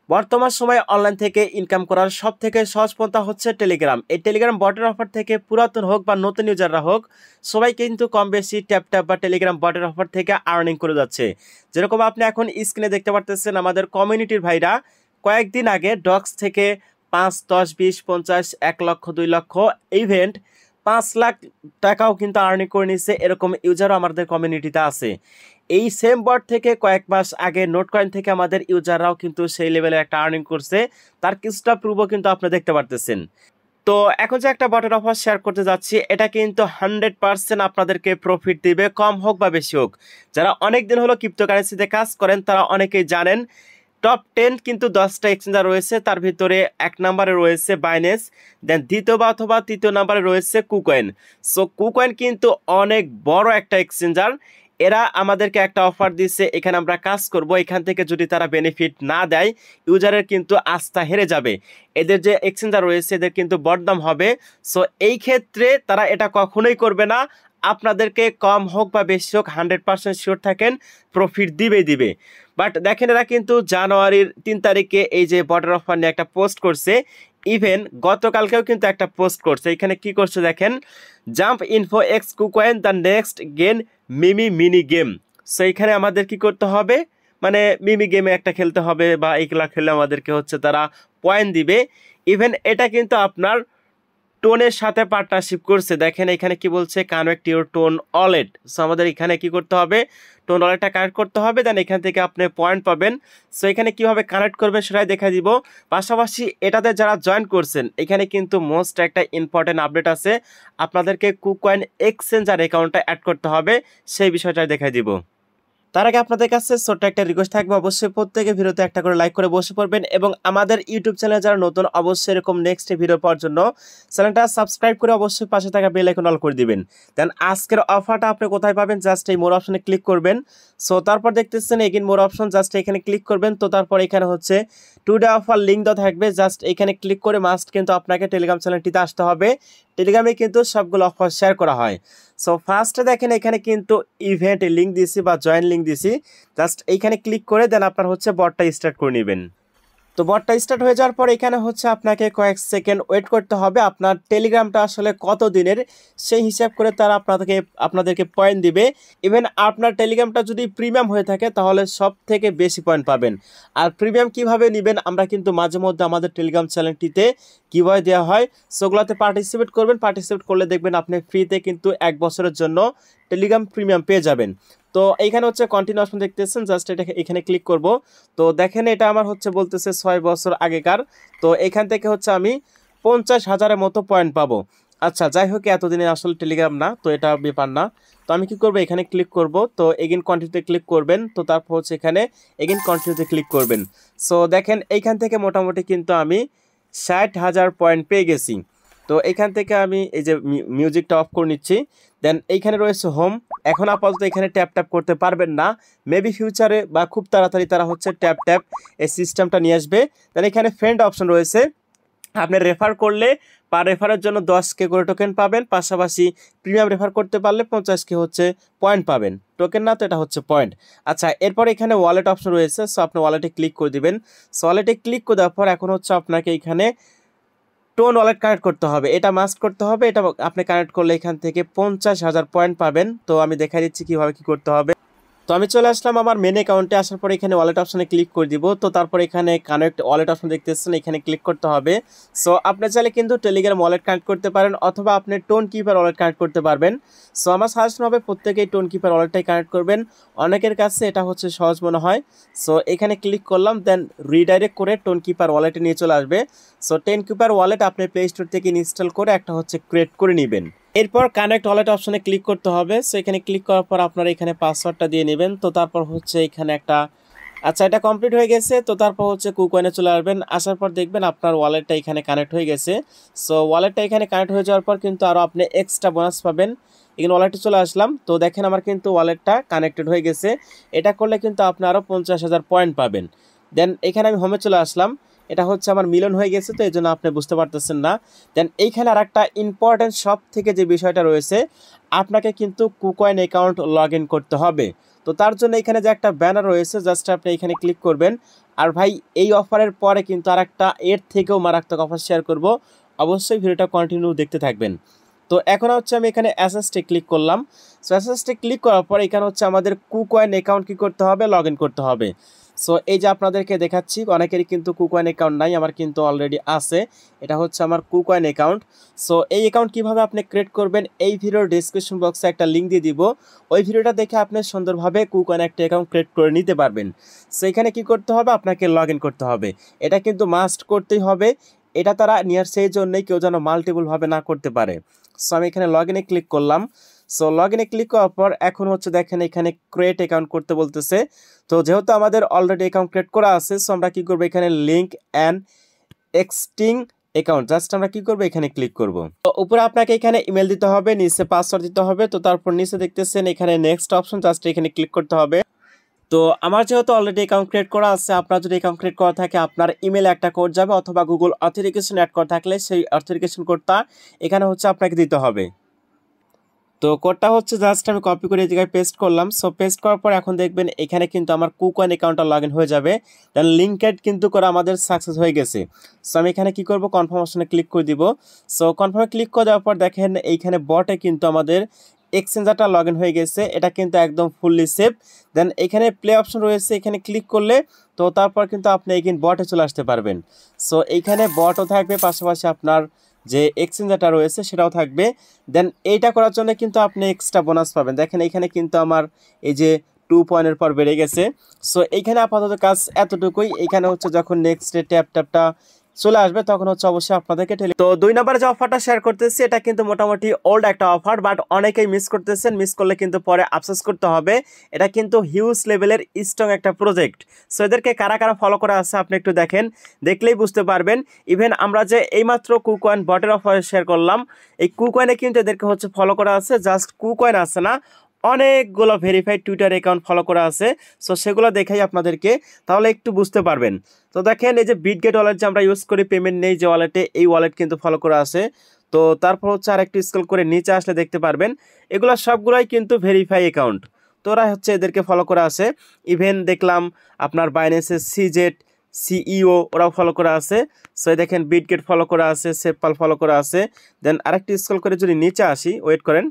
বর্তমান সময়ে অনলাইন থেকে ইনকাম করার সব থেকে সহজ পন্থা হচ্ছে টেলিগ্রাম। এই টেলিগ্রাম বটের অফার থেকে পুরাতন হোক বা নতুন ইউজাররা হোক, সবাই কিন্তু কম বেশি ট্যাপ ট্যাপ বা টেলিগ্রাম বটের অফার থেকে আর্নিং করে যাচ্ছে। যেরকম আপনি এখন স্ক্রিনে দেখতে পারতেছেন, আমাদের কমিউনিটির ভাইরা কয়েকদিন আগে ডক্স থেকে 5, 10, 20, 50, 1 লক্ষ, 2 লক্ষ ইভেন্ট 5 লাখ টাকাও কিন্তু আর্নিং করে নিচ্ছে। এরকম ইউজারও আমাদের কমিউনিটিতে আছে। এই সেম বট থেকে কয়েক মাস আগে নোট কয়েন থেকে আমাদের ইউজাররাও কিন্তু সেই লেভেলে একটা আর্নিং করছে। তার কিছুটা প্রুফও কিন্তু আপনি দেখতে পারতেছেন। তো এখন যে একটা বটের অফার শেয়ার করতে যাচ্ছি, এটা কিন্তু 100% আপনাদেরকে প্রফিট দিবে, কম হোক বা বেশি হোক। যারা অনেক দিন হলো ক্রিপ্টোকারেন্সিতে কাজ করেন তারা অনেকেই জানেন টপ 10 কিন্তু 10টা এক্সচেঞ্জার রয়েছে। তার ভিতরে 1 নম্বরে রয়েছে বাইন্যান্স, দেন দ্বিতীয় বা অথবা তৃতীয় নম্বরে রয়েছে কুকয়েন। সো কুকয়েন কিন্তু অনেক বড় একটা এক্সচেঞ্জার। এরা আমাদেরকে একটা অফার দিচ্ছে, এখানে আমরা কাজ করব। এখান থেকে যদি তারা বেনিফিট না দেয়, ইউজারের কিন্তু আস্থা হেরে যাবে। এদের যে এক্সচেঞ্জার রয়েছে এদের কিন্তু বদনাম হবে। সো এই ক্ষেত্রে তারা এটা কখনোই করবে না। আপনাদেরকে কম হোক বা বেশি হোক 100% শিওর থাকেন প্রফিট দিবে। বাট দেখেন, এরা কিন্তু জানুয়ারির 3 তারিখে এই যে বটের অফার নিয়ে একটা পোস্ট করছে। ইভেন গতকালকেও কিন্তু একটা পোস্ট করছে। এখানে কি করছে দেখেন, jump info x KuCoin the next gain mini game. So এখানে আমাদের কি করতে হবে, মানে মিমি গেমে একটা খেলতে হবে, বা এইগুলা খেললে আমাদেরকে হচ্ছে তারা পয়েন্ট দিবে। ইভেন এটা কিন্তু আপনার টোনের সাথে পার্টনারশিপ করছে। দেখেন এখানে কি বলছে, connect your tone wallet. So আমাদের এখানে কি করতে হবে, টোন ওয়ালেটটা কানেক্ট করতে হবে, দেন এখান থেকে আপনি পয়েন্ট পাবেন। সো এখানে কিভাবে কানেক্ট করবেন সেটাই দেখা দিব। পাশাপাশি এটাতে যারা জয়েন করছেন, এখানে কিন্তু মোস্ট একটা ইম্পর্টেন্ট আপডেট আছে। আপনাদেরকে কুকয়েন এক্সচেঞ্জার অ্যাকাউন্টটা অ্যাড করতে হবে, সেই বিষয়টা দেখা দিব। তার আগে আপনাদের কাছে ছোট্ট একটা রিকোয়েস্ট থাকবে, অবশ্যই প্রত্যেকে ভিডিওতে একটা করে লাইক করে বসে পড়বেন, এবং আমাদের ইউটিউব চ্যানেলে যারা নতুন, অবশ্যই এরকম নেক্সট ভিডিও পাওয়ার জন্য চ্যানেলটা সাবস্ক্রাইব করে অবশ্যই পাশে থাকা বেল আইকন অল করে দিবেন। দেন আজকের অফারটা আপনি কোথায় পাবেন, জাস্ট এই মোর অপশনে ক্লিক করবেন। সো তারপর দেখতেছেন এগেইন মোর অপশন, জাস্ট এখানে ক্লিক করবেন। তো তারপর এখানে হচ্ছে টুডে অফার লিঙ্ক দেওয়া থাকবে, জাস্ট এখানে ক্লিক করে মাস্ট কিন্তু আপনাকে টেলিগ্রাম চ্যানেলটিতে আসতে হবে। টেলিগ্রামে কিন্তু সবগুলো অফার শেয়ার করা হয়। সো ফার্স্টে দেখেন এখানে কিন্তু ইভেন্ট লিঙ্ক দিছি বা জয়েন লিঙ্ক দিছি, জাস্ট এইখানে ক্লিক করে দেন আপনার হচ্ছে বটটা স্টার্ট করে নেবেন। তো বটটা স্টার্ট হয়ে যাওয়ার পর এখানে হচ্ছে আপনাকে কয়েক সেকেন্ড ওয়েট করতে হবে। আপনার টেলিগ্রামটা আসলে কত দিনের সেই হিসাব করে তারা আপনাদেরকে পয়েন্ট দিবে। ইভেন আপনার টেলিগ্রামটা যদি প্রিমিয়াম হয়ে থাকে তাহলে সব থেকে বেশি পয়েন্ট পাবেন। আর প্রিমিয়াম কিভাবে নেবেন, আমরা কিন্তু মাঝে মধ্যে আমাদের টেলিগ্রাম চ্যানেলটিতে কিভাবে দেওয়া হয় সেগুলোতে পার্টিসিপেট করবেন। পার্টিসিপেট করলে দেখবেন আপনি ফ্রিতে কিন্তু 1 বছরের জন্য টেলিগ্রাম প্রিমিয়াম পেয়ে যাবেন। তো এইখানে হচ্ছে কন্টিনিউ অপশন দেখতেছেন, জাস্ট এটা এখানে ক্লিক করব। তো দেখেন এটা আমার হচ্ছে বলতেছে 6 বছর আগেকার। তো এখান থেকে হচ্ছে আমি 50,000-এর মতো পয়েন্ট পাবো। আচ্ছা যাই হোক, এতদিনে আসলে টেলিগ্রাম না, তো এটা ব্যাপার না। তো আমি কি করব, এখানে ক্লিক করব। তো এগেইন কন্টিনিউতে ক্লিক করবেন। তো তারপর হচ্ছে এখানে এগেইন কন্টিনিউতে ক্লিক করবেন। সো দেখেন এইখান থেকে মোটামুটি কিন্তু আমি 60,000 পয়েন্ট পেয়ে গেছি। তো এখান থেকে আমি এই যে মিউজিকটা অফ করে নিচ্ছি। দেন এইখানে রয়েছে হোম। এখন আপাতত এখানে ট্যাপ ট্যাপ করতে পারবেন না, মেবি ফিউচারে বা খুব তাড়াতাড়ি তারা হচ্ছে ট্যাপ ট্যাপ এই সিস্টেমটা নিয়ে আসবে। দেন এখানে ফ্রেন্ড অপশন রয়েছে, আপনি রেফার করলে পার রেফারের জন্য 10K করে টোকেন পাবেন। পাশাপাশি প্রিমিয়াম রেফার করতে পারলে 50K হচ্ছে পয়েন্ট পাবেন। টোকেন না তো, এটা হচ্ছে পয়েন্ট। আচ্ছা এরপর এখানে ওয়ালেট অপশন রয়েছে, সো আপনি ওয়ালেটে ক্লিক করে দিবেন। সো ওয়ালেটে ক্লিক করে দেওয়ার পর এখন হচ্ছে আপনাকে এখানে টোন ওয়ালেট কানেক্ট করতে হবে, এটা মাস্ট করতে হবে। এটা আপনি কানেক্ট করলে এখান থেকে 50,000 পয়েন্ট পাবেন। তো আমি দেখাই দিচ্ছি কীভাবে কী করতে হবে। তো আমি চলে আসলাম আমার মেন অ্যাকাউন্টে। আসার পর এখানে ওয়ালেট অপশনে ক্লিক করে দিব। তো তারপর এখানে কানেক্ট ওয়ালেট অপশন দেখতেছেন, এখানে ক্লিক করতে হবে। সো আপনি চাইলে কিন্তু টেলিগ্রাম ওয়ালেট কানেক্ট করতে পারেন, অথবা আপনি টোন কিপার ওয়ালেট কানেক্ট করতে পারবেন। সো আমার সাজেশন হবে প্রত্যেকেই টোন কিপার ওয়ালেটটাই কানেক্ট করবেন, অনেকের কাছে এটা হচ্ছে সহজ মনে হয়। সো এখানে ক্লিক করলাম, দেন রিডাইরেক্ট করে টোন কিপার ওয়ালেটে নিয়ে চলে আসবে। সো টোন কিপার ওয়ালেট আপনি প্লে স্টোর থেকে ইনস্টল করে একটা হচ্ছে ক্রিয়েট করে নেবেন। এরপর কানেক্ট ওয়ালেট অপশনে ক্লিক করতে হবে। সো এখানে ক্লিক করার পর আপনারা এখানে পাসওয়ার্ডটা দিয়ে নেবেন। তো তারপর হচ্ছে এখানে একটা, আচ্ছা এটা কমপ্লিট হয়ে গেছে। তো তারপর হচ্ছে কুকয়েনে চলে আসবেন। আসার পর দেখবেন আপনার ওয়ালেটটা এখানে কানেক্ট হয়ে গেছে। সো ওয়ালেটটা এখানে কানেক্ট হয়ে যাওয়ার পর কিন্তু আরও আপনি এক্সট্রা বোনাস পাবেন। এখানে ওয়ালেটে চলে আসলাম। তো দেখেন আমার কিন্তু ওয়ালেটটা কানেক্টেড হয়ে গেছে। এটা করলে কিন্তু আপনি আরও 50,000 পয়েন্ট পাবেন। দেন এখানে আমি হোমে চলে আসলাম। এটা হচ্ছে আমার মিলন হয়ে গেছে, তো এই জন্য আপনি বুঝতে পারতেছেন না। দেন এইখানে আর একটা ইম্পর্টেন্ট সব থেকে যে বিষয়টা রয়েছে, আপনাকে কিন্তু কুকয়েন অ্যাকাউন্ট লগ ইন করতে হবে। তো তার জন্য এখানে যে একটা ব্যানার রয়েছে, জাস্ট আপনি এখানে ক্লিক করবেন। আর ভাই এই অফারের পরে কিন্তু আরেকটা এর থেকেও মারাত্মক অফার শেয়ার করব, অবশ্যই ভিডিওটা কন্টিনিউ দেখতে থাকবেন। তো এখন হচ্ছে আমি এখানে অ্যাসেসটে ক্লিক করলাম। সো অ্যাসেসটে ক্লিক করার পর এখানে হচ্ছে আমাদের কুকয়েন অ্যাকাউন্ট কী করতে হবে, লগ ইন করতে হবে। সো এই যে আপনাদেরকে দেখাচ্ছি, অনেকেরই কিন্তু কুকয়েন অ্যাকাউন্ট নাই, আমার কিন্তু অলরেডি আছে। এটা হচ্ছে আমার কুকয়েন অ্যাকাউন্ট। সো এই অ্যাকাউন্ট কীভাবে আপনি ক্রিয়েট করবেন, এই ভিডিওর ডিসক্রিপশন বক্সে একটা লিঙ্ক দিয়ে দিব, ওই ভিডিওটা দেখে আপনি সুন্দরভাবে কুকয়েন একটা অ্যাকাউন্ট ক্রিয়েট করে নিতে পারবেন। সো এখানে কী করতে হবে, আপনাকে লগ ইন করতে হবে, এটা কিন্তু মাস্ট করতেই হবে। এটা তারা নিয়ে আসছে এই জন্যই কেউ যেন মাল্টিপলভাবে না করতে পারে। সো আমি এখানে লগ ইনে ক্লিক করলাম। সো লগ ইনে ক্লিক করার পর এখন হচ্ছে দেখেন এখানে ক্রিয়েট অ্যাকাউন্ট করতে বলতেছে। তো যেহেতু আমাদের অলরেডি অ্যাকাউন্ট ক্রিয়েট করা আছে, সো আমরা কী করবো, এখানে link and extinguisher account just আমরা কী করবো, এখানে ক্লিক করব। তো উপরে আপনাকে এখানে ইমেল দিতে হবে, নিচে পাসওয়ার্ড দিতে হবে। তো তারপর নিচে দেখতেছেন এখানে নেক্সট অপশন, জাস্ট এখানে ক্লিক করতে হবে। তো আমার যেহেতু অলরেডি অ্যাকাউন্ট ক্রিয়েট করা আছে, আপনার যদি অ্যাকাউন্ট ক্রিয়েট করা থাকে আপনার ইমেলে একটা কোড যাবে, অথবা গুগল অথেন্টিকেশন অ্যাড করা থাকলে সেই অথেন্টিকেশন কোডটা এখানে হচ্ছে আপনাকে দিতে হবে। তো কোডটা হচ্ছে জাস্ট আমি কপি করে এই জায়গায় পেস্ট করলাম। সো পেস্ট করার পর এখন দেখবেন এখানে কিন্তু আমার কুকয়েন অ্যাকাউন্টটা লগ ইন হয়ে যাবে। দেন লিঙ্কেড কিন্তু করে আমাদের সাকসেস হয়ে গেছে। সো আমি এখানে কি করব, কনফার্ম অপশনে ক্লিক করে দিব। সো কনফার্মে ক্লিক করে দেওয়ার পর দেখেন এইখানে বটে কিন্তু আমাদের এক্সচেঞ্জারটা লগ ইন হয়ে গেছে, এটা কিন্তু একদম ফুললি সেফ। দেন এখানে প্লে অপশন রয়েছে, এখানে ক্লিক করলে তো তারপর কিন্তু আপনি এখানে বটে চলে আসতে পারবেন। সো এইখানে বটও থাকবে, পাশাপাশি আপনার যে এক্সচেঞ্জারটা রয়েছে সেটাও থাকবে। দেন এইটা করার জন্য কিন্তু আপনি এক্সট্রা বোনাস পাবেন। দেখেন এখানে কিন্তু আমার এই যে 2 পয়েন্টের পর বেড়ে গেছে। সো এইখানে আপাতত কাজ এতটুকুই। এইখানে হচ্ছে যখন নেক্সট ডে ট্যাপটা চলে আসবে তখন হচ্ছে অবশ্যই আপনাদেরকে তো 2 নম্বরে যে অফারটা শেয়ার করতেছি এটা কিন্তু মোটামুটি ওল্ড একটা অফার, বাট অনেকেই মিস করতেছেন, মিস করলে কিন্তু পরে আফসোস করতে হবে। এটা কিন্তু হিউজ লেভেলের স্ট্রং একটা প্রজেক্ট। সো এদেরকে কারা কারা ফলো করা আছে আপনি একটু দেখেন, দেখলেই বুঝতে পারবেন। ইভেন আমরা যে এইমাত্র কুকয়েন বটের অফার শেয়ার করলাম, এই কুকয়েনে কিন্তু এদেরকে হচ্ছে ফলো করা আছে। জাস্ট কুকয়েন আছে না, অনেকগুলো ভেরিফাইড টুইটার অ্যাকাউন্ট ফলো করা আছে। সো সেগুলো দেখাই আপনাদেরকে, তাহলে একটু বুঝতে পারবেন। তো দেখেন এই যে বিটগেট ওয়ালেট যে আমরা ইউজ করি পেমেন্ট নেই যে ওয়ালেটে, এই ওয়ালেট কিন্তু ফলো করা আছে। তো তারপর হচ্ছে আর একটু স্ক্রল করে নিচে আসলে দেখতে পারবেন এগুলো সবগুলোই কিন্তু ভেরিফাই অ্যাকাউন্ট। তো ওরা হচ্ছে এদেরকে ফলো করা আছে। ইভেন দেখলাম আপনার বাইন্যান্সের সিজেট সিইও ওরাও ফলো করা আছে। সো দেখেন বিটগেট ফলো করা আছে, সেপপাল ফলো করা আছে। দেন আরেকটি স্ক্রল করে যদি নিচে আসি, ওয়েট করেন,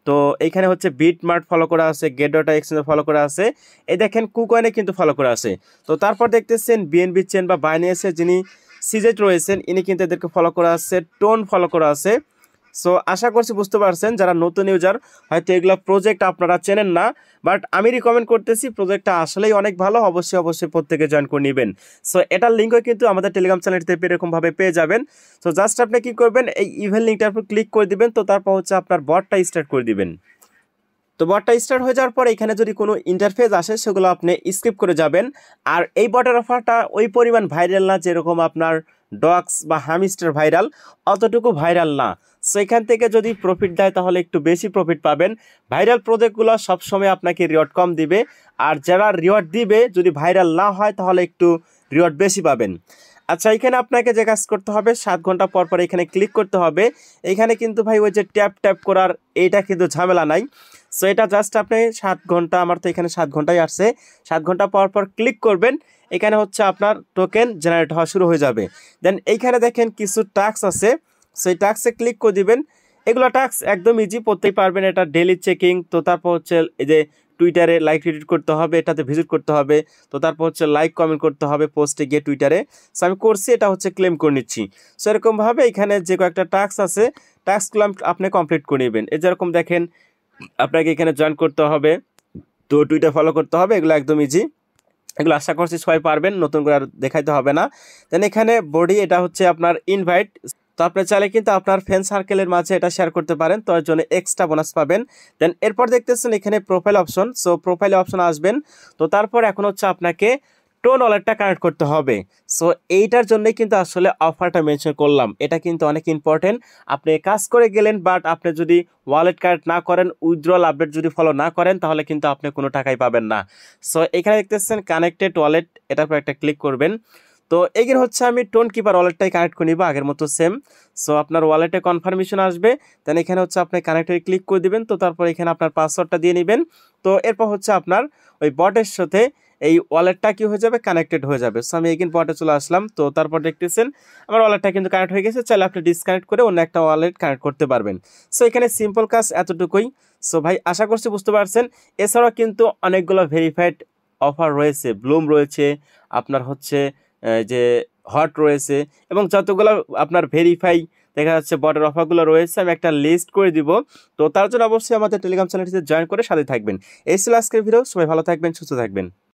তো এইখানে হচ্ছে বিটমার্ট ফলো করা আছে, গেট ডটা এক্সচেঞ্জ ফলো করা আছে। এই দেখেন কুকয়েনে কিন্তু ফলো করা আছে। তো তারপর দেখতেছেন বিএনবি চেন বা বাইন্যান্সের যিনি সিজেট রয়েছেন ইনি কিন্তু এদেরকে ফলো করা আছে, টোন ফলো করা আছে। সো আশা করছি বুঝতে পারছেন, যারা নতুন ইউজার হয়তো এগুলো প্রজেক্ট আপনারা চেনেন না, বাট আমি রিকমেন্ড করতেছি, প্রজেক্টটা আসলেই অনেক ভালো, অবশ্যই অবশ্যই প্রত্যেকে জয়েন করে নেবেন। সো এটার লিঙ্কও কিন্তু আমাদের টেলিগ্রাম চ্যানেলটিতে এরকমভাবে পেয়ে যাবেন। সো জাস্ট আপনি কী করবেন, এই ইভেন্ট লিঙ্কটার উপর ক্লিক করে দিবেন। তো তারপর হচ্ছে আপনার বটটা স্টার্ট করে দিবেন। তো বটটা স্টার্ট হয়ে যাওয়ার পর এখানে যদি কোনো ইন্টারফেস আসে সেগুলো আপনি স্কিপ করে যাবেন। আর এই বটের অফারটা ওই পরিমাণ ভাইরাল না যেরকম আপনার ডগস বা হামিস্টার ভাইরাল, অতটুকু ভাইরাল না। সো এখান থেকে যদি প্রফিট দেয় তাহলে একটু বেশি প্রফিট পাবেন। ভাইরাল প্রজেক্টগুলো সবসময় আপনাকে রিওয়ার্ড কম দিবে, আর যারা রিওয়ার্ড দিবে যদি ভাইরাল না হয় তাহলে একটু রিওয়ার্ড বেশি পাবেন। আচ্ছা, এখানে আপনাকে যে কাজ করতে হবে 7 ঘন্টা পর পর এখানে ক্লিক করতে হবে। এখানে কিন্তু ভাই ওই যে ট্যাপ ট্যাপ করার এইটা কিন্তু ঝামেলা নাই। সো এটা জাস্ট আপনি 7 ঘন্টা, আমার তো এখানে 7 ঘন্টাই আসছে, 7 ঘন্টা পর পর ক্লিক করবেন। এখানে হচ্ছে আপনার টোকেন জেনারেট হওয়া শুরু হয়ে যাবে। দেন এইখানে দেখেন কিছু টাস্ক আছে, সেই টাস্কে ক্লিক করে দিবেন। এগুলো টাস্ক একদম ইজি, পড়তেই পারবেন। এটা ডেলি চেকিং, তো তারপর হচ্ছে এই যে টুইটারে লাইক রিটুইট করতে হবে, এটাতে ভিজিট করতে হবে, তো তারপর হচ্ছে লাইক কমেন্ট করতে হবে পোস্টে গিয়ে টুইটারে। সো আমি করছি, এটা হচ্ছে ক্লেম করে নিচ্ছি। সো এরকমভাবে এখানে যে কয়েকটা টাস্ক আছে টাস্কগুলো আপনি কমপ্লিট করে নেবেন। এই যেরকম দেখেন আপনাকে এখানে জয়েন করতে হবে, তো টুইটার ফলো করতে হবে, এগুলো একদম ইজি। এগুলো আশা করছি সবাই পারবেন, নতুন করে আর দেখাইতে হবে না। দেন এখানে বডি, এটা হচ্ছে আপনার ইনভাইট। তো আপনি চাইলে কিন্তু আপনার ফ্রেন্ড সার্কেলের মাঝে এটা শেয়ার করতে পারেন, তো এর জন্য এক্সট্রা বোনাস পাবেন। দেন এরপর দেখতেছেন এখানে প্রোফাইল অপশন। সো প্রোফাইলে অপশন আসবেন, তো তারপর এখন হচ্ছে আপনাকে টোন ওয়ালেটটা কানেক্ট করতে হবে। সো এইটার জন্যই কিন্তু আসলে অফারটা মেনশন করলাম, এটা কিন্তু অনেক ইম্পর্টেন্ট। আপনি কাজ করে গেলেন, বাট আপনি যদি ওয়ালেট কানেক্ট না করেন, উইথড্রল আপডেট যদি ফলো না করেন, তাহলে কিন্তু আপনি কোনো টাকাই পাবেন না। সো এখানে দেখতেছেন কানেক্টেড ওয়ালেট, এটার পর একটা ক্লিক করবেন। তো এগিয়ে হচ্ছে আমি টোন কিপার ওয়ালেটটাই কানেক্ট করে নিব আগের মতো সেম। সো আপনার ওয়ালেটে কনফার্মেশন আসবে, দেন এখানে হচ্ছে আপনি কানেক্টে ক্লিক করে দিবেন। তো তারপর এখানে আপনার পাসওয়ার্ডটা দিয়ে নেবেন। তো এরপর হচ্ছে আপনার ওই বটের সাথে এই ওয়ালেটটা কি হয়ে যাবে, কানেক্টেড হয়ে যাবে। সো আমি এগেইন বটে চলে আসলাম, তো তারপর দেখতেছেন আমার ওয়ালেটটা কিন্তু কানেক্ট হয়ে গেছে। চাইলে আপনি ডিসকানেক্ট করে অন্য একটা ওয়ালেট কানেক্ট করতে পারবেন। সো এখানে সিম্পল কাজ এতটুকুই। সো ভাই আশা করছি বুঝতে পারছেন। এছাড়াও কিন্তু অনেকগুলো ভেরিফাইড অফার রয়েছে, ব্লুম রয়েছে, আপনার হচ্ছে যে হট রয়েছে, এবং যতগুলো আপনার ভেরিফাই দেখা যাচ্ছে বটের অফারগুলো রয়েছে আমি একটা লিস্ট করে দিব। তো তার জন্য অবশ্যই আমাদের টেলিগ্রাম চ্যানেলটিতে জয়েন করে সাথে থাকবেন। এই ছিল আজকের ভিডিও। সবাই ভালো থাকবেন, সুস্থ থাকবেন।